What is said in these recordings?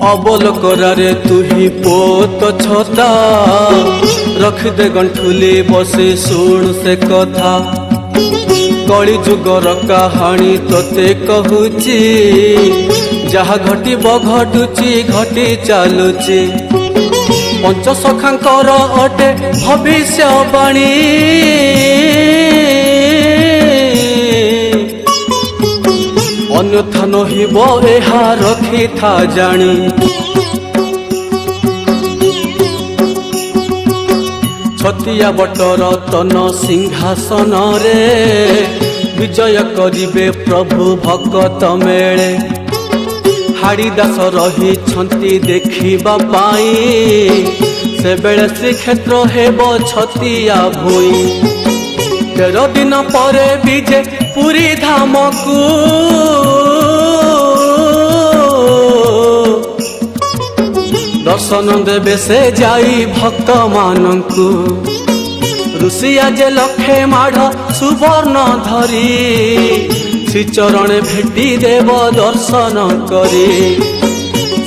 अबल करारे तू ही पोत छता रख दे गंठुली बसे सुन से कथा कली जुगर कहानी तोते कहूची जहा घटिब घटुची घटी चलुची पंच सखांकर अटे भविष्यवाणी अन्यथा नहिब एहा रखी था जानी छतिया बटर तन सिंहासन रे विजय करिबे प्रभु भक्त मेले हाड़ी दास रही छंती देखिबा पाई से बेले श्रीक्षेत्र हेब छतिया भोई 13 दिन परे विजे पुरी धाम को दर्शन देवे से जाई भक्त मानंकु ऋषिया जे लखे माढ़ सुवर्ण धरी श्रीचरण भेटी देव दर्शन करी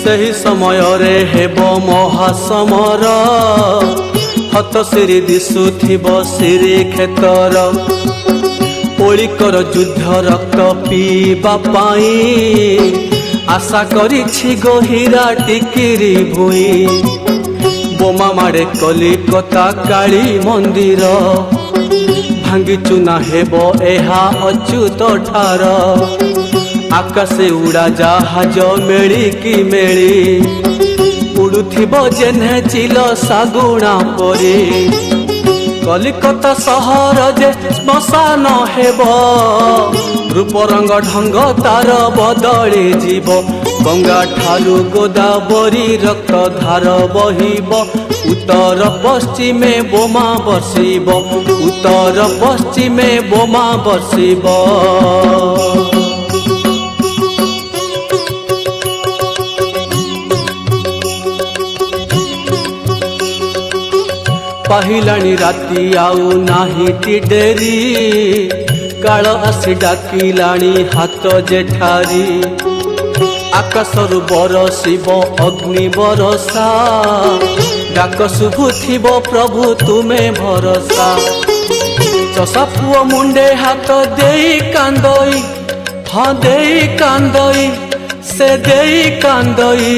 सही समय रे हेब महासमर हत श्री दिशुथिब श्रीक्षेत्र ओलिकर युद्ध रक्त पीबा पाई आशा करिछि गहिरा टिकिरी भुई बोमा माड़े कलिकता काली मंदिर भांगी चुना हेब एहा अच्युत ठार आकाशे उड़ा जहाज मेली कि मेली उड़ुथिब जेने चिल सागुणा परी कलिकता सहर जे श्मशान हेब रूपरंग ढंग तार बदली जीव गंगा ठारू गोदावरी रक्त धार बहिब उत्तर पश्चिमे बोमा बर्षिब उत्तर पश्चिमे बोमा बर्षिब पहिलानी राती आउ नाही डेरी काल आसी डाकिलाणी हाथ जेठारी आकाशरु बरसिब अग्नि बरसा डाक शुभुथिब प्रभु तुमे भरसा चषा पुओ मुंडे हाथ देई कांदई हाँ देई कांदई से देई कांदई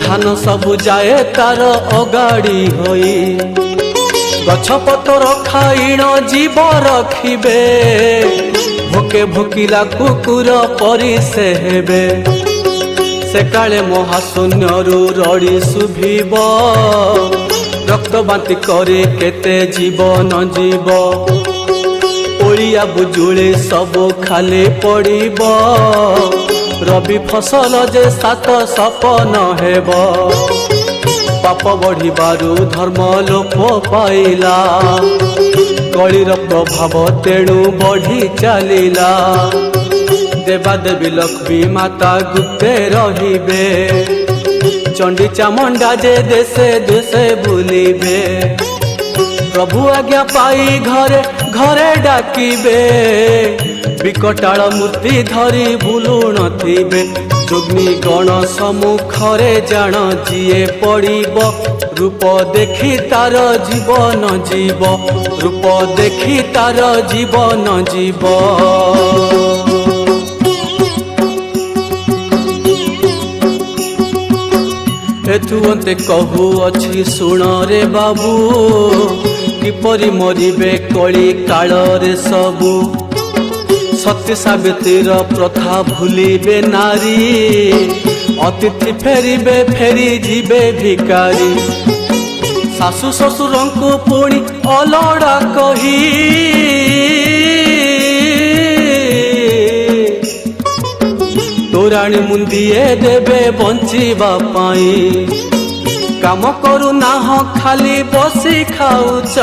धान सबु जाए तार अगाड़ी होई गछपतर खाइण जीव रखिबे भोके भोकिला कुकुर परी से हेबे से काले महाशून्यरू रड़ी शुभिब रक्त बांति करे केते जीवन जीव ओलिया बुजुली सबु खाली पड़िब रवि फसल जे सात सपन हेब पाप बढ़िबारु धर्म लोप पाइला कलिर प्रभाव तेणु बढ़ी चलिला देवादेवी लक्ष्मी माता गुप्ते रहिबे चंडी चामुंडा जे देशे देशे बुलिबे प्रभु आज्ञा पाई घरे घरे डाकिबे विकटाल मूर्ति धरी भूलु नथिबे जोग्नि गण सम्मुखरे जान जिए पड़िब रूप देखी तार जीवन जीव रूप देखी तार जीवन जीव हेतु अंते कहू अछि सुण रे बाबू किपरि मरिबे कली काल रे सबू सत्य सावित्रीर प्रथा भूलिबे नारी अतिथि फेरिबे फेरी जीवे भिकारी सासु ससुर को पुणी अलड़ा कही तोराणी मुंदिए देबे बंचिबा पाई काम करू नाह खाली बसी खाऊच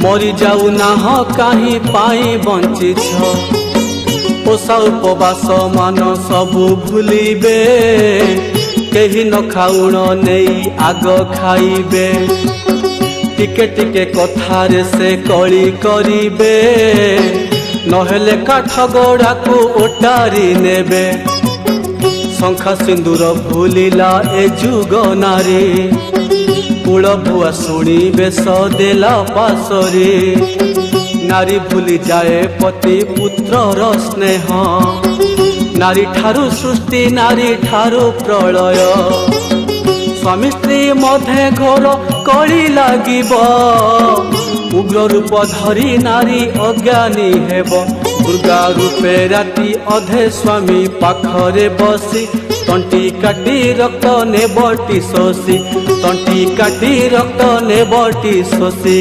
मरी जाऊ नाह काहीं पाई बंचिछ पोषा उपवास मान सबु भूलिबे केही न खाउण नहीं आग खाइबे टिके टिके कथारे से कली करिबे नहेले काठ गड़ा को ओटारी नेबे शंखा सिंदूर भूलिला ए जुग नारी कूल भुआ शुणी बेश देला पासरे नारी भूली जाए पति पुत्रर स्नेह नारी ठारू सृष्टि नारी ठारू प्रलय स्वामी स्त्री मध्य घोर कली लागिब उग्र रूप धरी नारी अज्ञानी हेब दुर्गा रूपे राति अधे स्वामी पाखरे बसी तंटी काटी रक्त नेबटी शोषी तंटी काटी रक्त नेबटी शोषी।